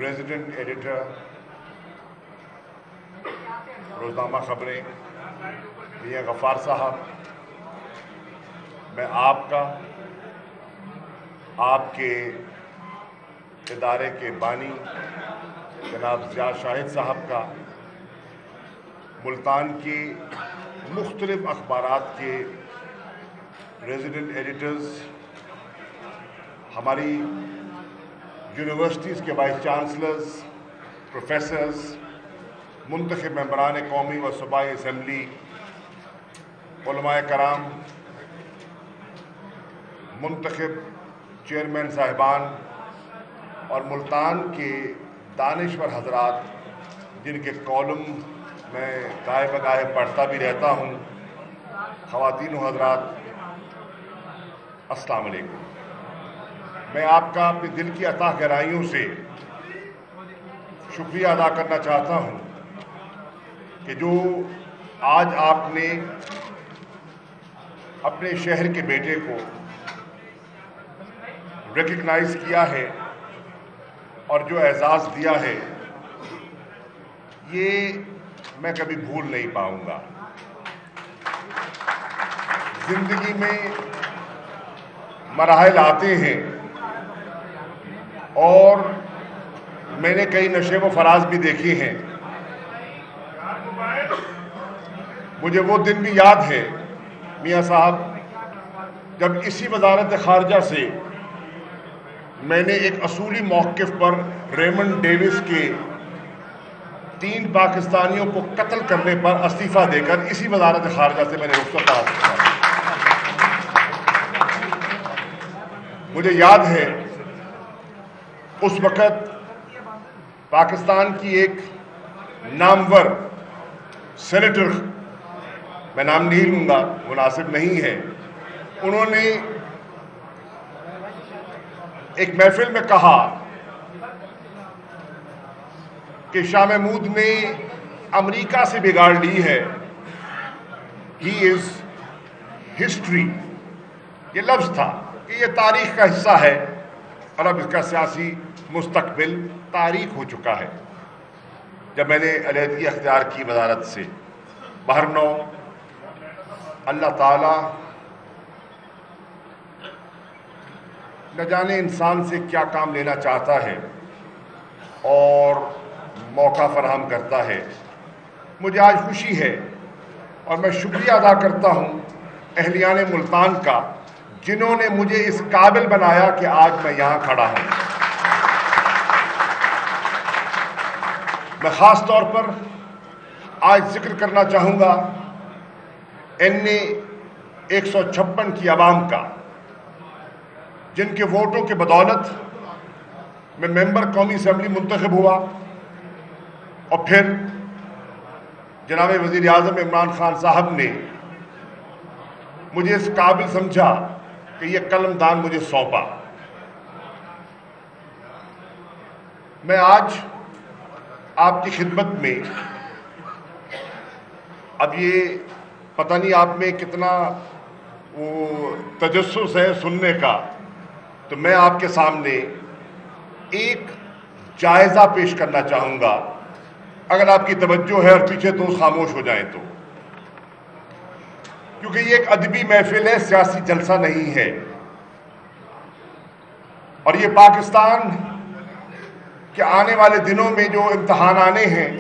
Resident editor روزنامہ خبریں میاں غفار صاحب، میں آپ کا، آپ کے ادارے کے بانی جناب ضیاء شاہد صاحب کا، ملتان کی مختلف اخبارات کے ریزیڈنٹ ایڈیٹرز، ہماری یونیورسٹیز کے وائس چانسلرز، پروفیسرز، منتخب ممبران قومی و صوبائی اسمبلی، علماء کرام، منتخب چیئرمین صاحبان اور ملتان کے دانشور حضرات جن کے کالم میں گاہے بگاہے پڑھتا بھی رہتا ہوں، خواتین و حضرات، السلام علیکم۔ میں آپ کا اپنے دل کی عطا گہرائیوں سے شکریہ ادا کرنا چاہتا ہوں کہ جو آج آپ نے اپنے شہر کے بیٹے کو ریکگنائز کیا ہے اور جو اعزاز دیا ہے، یہ میں کبھی بھول نہیں پاؤں گا۔ زندگی میں مراحل آتے ہیں اور میں نے کئی نشیب و فراز بھی دیکھے ہیں۔ مجھے وہ دن بھی یاد ہے میاں صاحب جب اسی وزارت خارجہ سے میں نے ایک اصولی موقف پر ریمنڈ ڈیوس کے 3 پاکستانیوں کو قتل کرنے پر استعفیٰ دے کر اسی وزارت خارجہ سے میں نے رخصت حاصل کیا۔ مجھے یاد ہے اس وقت پاکستان کی ایک نامور سینیٹر، میں نام نہیں لوں گا، مناسب نہیں ہے، انہوں نے ایک محفل میں کہا کہ شاہ محمود نے امریکہ سے بگاڑ لی ہے، ہی از ہسٹری۔ یہ لفظ تھا کہ یہ تاریخ کا حصہ ہے اور اب اس کا سیاسی مستقبل تاریخ ہو چکا ہے۔ جب میں نے علیحدگی اختیار کی وزارت سے، بہرنو اللہ تعالیٰ نہ جانے انسان سے کیا کام لینا چاہتا ہے اور موقع فراہم کرتا ہے۔ مجھے آج خوشی ہے اور میں شکریہ ادا کرتا ہوں اہلیان ملتان کا، جنہوں نے مجھے اس قابل بنایا کہ آج میں یہاں کھڑا ہوں۔ میں خاص طور پر آج ذکر کرنا چاہوں گا NA 156 کی عوام کا، جن کے ووٹوں کے بدولت میں ممبر قومی اسمبلی منتخب ہوا اور پھر جناب وزیر اعظم عمران خان صاحب نے مجھے اس قابل سمجھا کہ یہ قلم دان مجھے سونپا۔ میں آج آپ کی خدمت میں، اب یہ پتہ نہیں آپ میں کتنا وہ تجسس ہے سننے کا، تو میں آپ کے سامنے ایک جائزہ پیش کرنا چاہوں گا، اگر آپ کی توجہ ہے اور پیچھے تو خاموش ہو جائیں تو، کیونکہ یہ ایک ادبی محفل ہے، سیاسی جلسہ نہیں ہے، اور یہ پاکستان کے آنے والے دنوں میں جو امتحان آنے ہیں،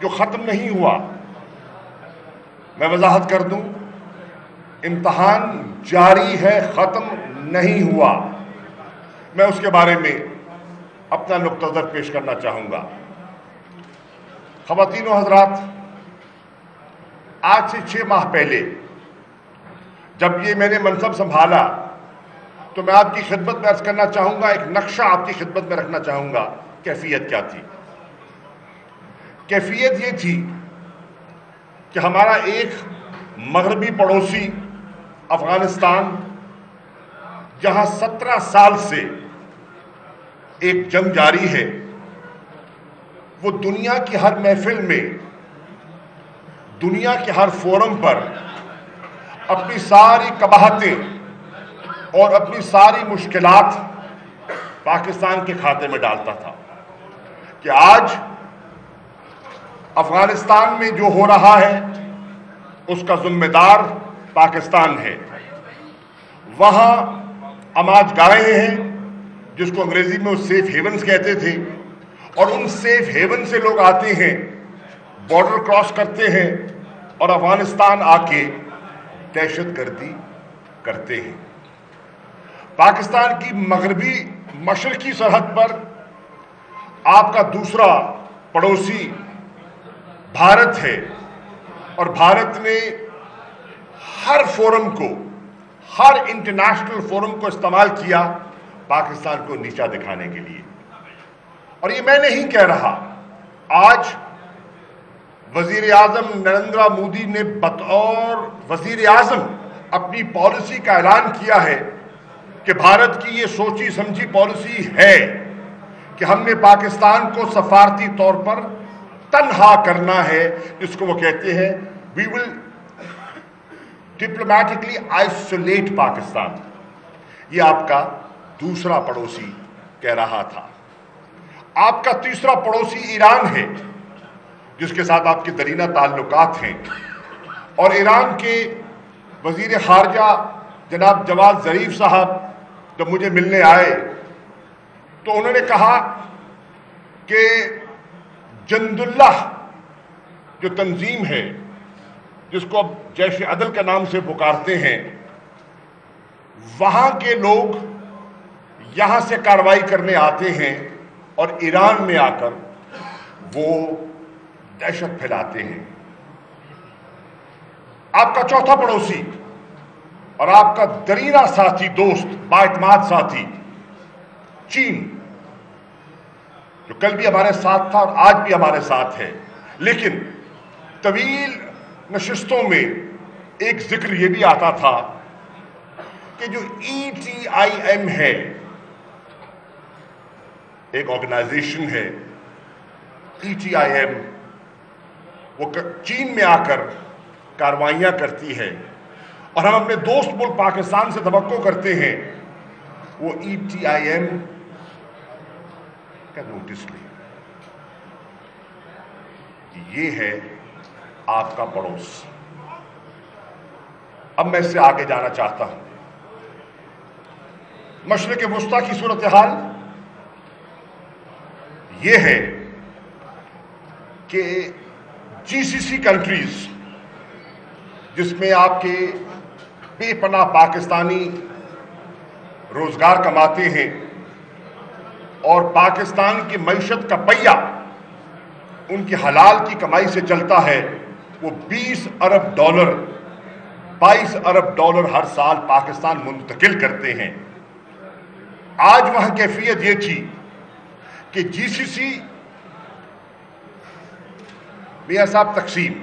جو ختم نہیں ہوا، میں وضاحت کر دوں، امتحان جاری ہے، ختم نہیں ہوا۔ میں اس کے بارے میں اپنا نقطہ نظر پیش کرنا چاہوں گا۔ خواتین و حضرات، آج سے 6 ماہ پہلے جب یہ میں نے منصب سنبھالا تو میں آپ کی خدمت میں عرض کرنا چاہوں گا، ایک نقشہ آپ کی خدمت میں رکھنا چاہوں گا۔ کیفیت کیا تھی؟ کیفیت یہ تھی کہ ہمارا ایک مغربی پڑوسی افغانستان، جہاں 17 سال سے ایک جنگ جاری ہے، وہ دنیا کی ہر محفل میں، دنیا کے ہر فورم پر اپنی ساری قباحتیں اور اپنی ساری مشکلات پاکستان کے کھاتے میں ڈالتا تھا۔ کہ آج افغانستان میں جو ہو رہا ہے اس کا ذمہ دار پاکستان ہے. وہاں ہم آج گا رہے ہیں جس کو انگریزی میں سیف ہیونز کہتے تھے، اور ان سیف ہیون سے لوگ آتے ہیں، بارڈر کراس کرتے ہیں اور افغانستان آ کے دہشت گردی کرتے ہیں. پاکستان کی مغربی مشرقی سرحد پر آپ کا دوسرا پڑوسی بھارت ہے، اور بھارت نے ہر فورم کو، ہر انٹرنیشنل فورم کو استعمال کیا پاکستان کو نیچا دکھانے کے لیے. اور یہ میں نہیں کہہ رہا، آج وزیر اعظم نریندر مودی نے بطور وزیر اعظم اپنی پالیسی کا اعلان کیا ہے کہ بھارت کی یہ سوچی سمجھی پالیسی ہے کہ ہم نے پاکستان کو سفارتی طور پر تنہا کرنا ہے، جس کو وہ کہتے ہیں we will diplomatically isolate Pakistan. یہ آپ کا دوسرا پڑوسی کہہ رہا تھا. آپ کا تیسرا پڑوسی ایران ہے جس کے ساتھ آپ کے درینہ تعلقات ہیں، اور ایران کے وزیر خارجہ جناب جواد ظریف صاحب جب مجھے ملنے آئے تو انہوں نے کہا کہ جند اللہ جو تنظیم ہے جس کو اب جیش عدل کے نام سے پکارتے ہیں، وہاں کے لوگ یہاں سے کارروائی کرنے آتے ہیں اور ایران میں آ کر وہ دہشت پھیلاتے ہیں. آپ کا چوتھا پڑوسی اور آپ کا درینہ ساتھی، دوست، بااعتماد ساتھی چین، جو کل بھی ہمارے ساتھ تھا اور آج بھی ہمارے ساتھ ہے. لیکن طویل نشستوں میں ایک ذکر یہ بھی آتا تھا کہ جو ETIM ہے، ایک آرگنائزیشن ہے ETIM، وہ چین میں آ کر کاروائیاں کرتی ہے، اور ہم اپنے دوست ملک پاکستان سے توقع کرتے ہیں وہ ETIM کا نوٹس لیں. یہ ہے آپ کا پڑوس. اب میں اس سے آگے جانا چاہتا ہوں. مشرق وسطیٰ کی صورتحال یہ ہے کہ GCC کنٹریز، جس میں آپ کے بے پناہ پاکستانی روزگار کماتے ہیں اور پاکستان کی معیشت کا پہیہ ان کی حلال کی کمائی سے چلتا ہے، وہ $20 ارب 22 ارب ڈالر ہر سال پاکستان منتقل کرتے ہیں. آج وہاں کیفیت یہ تھی کہ GCC میاں صاحب تقسیم